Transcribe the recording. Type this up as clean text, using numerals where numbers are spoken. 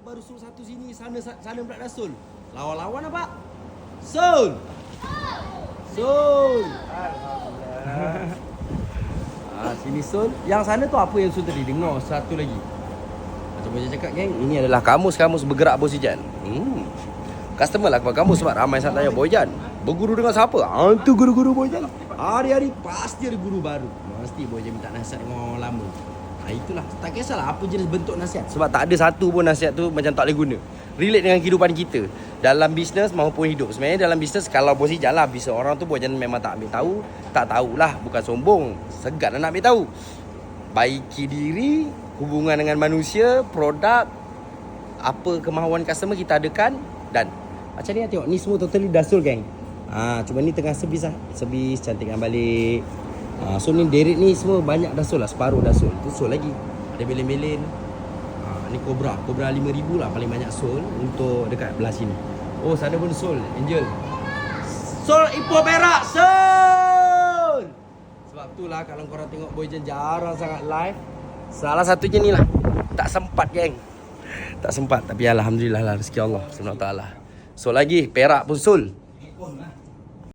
baru Sul satu sini, sana pula dah Sul. Lawan-lawan apa? Sul. Sul. Alhamdulillah. Sini Sul. Yang sana tu apa yang Sul tadi dengar satu lagi? Macam Bojan cakap geng, ini adalah kamus bergerak Bos Ijan. Customer lah kepada kamu sebab ramai sangat tanya Bojan berguru dengan siapa? Tu guru-guru Bojan. Hari-hari pasti ada guru baru. Mesti Bojan minta nasihat dengan orang lama. Itulah, tak kisahlah apa jenis bentuk nasihat. Sebab tak ada satu pun nasihat tu macam tak boleh guna. Relate dengan kehidupan kita dalam bisnes maupun hidup. Sebenarnya dalam bisnes, kalau Bos Ijan lah, bisnes orang tu Bojan memang tak ambil tahu. Tak tahulah, bukan sombong, segan nak ambil tahu. Baiki diri, hubungan dengan manusia, produk, apa kemahuan customer kita adakan. Dan macam ni tengok, ni semua totally dah Sul geng. Cuma ni tengah sebis lah. Sebis, cantikkan balik. So ni deret ni semua banyak dah Sul lah. Separuh dah Sul. Tu Sul lagi. Ada belen-belen. Ni Cobra 5,000 lah paling banyak Sul untuk dekat belah sini. Oh sana pun Sul, Angel. Sul Ipoh Perak, Sul. Sebab tu lah kalau korang tengok Bojan jarang sangat live. Salah satunya ni lah. Tak sempat geng. Tak sempat, tapi alhamdulillah lah rezeki Allah SWT. Sul lagi, Perak pun Sul.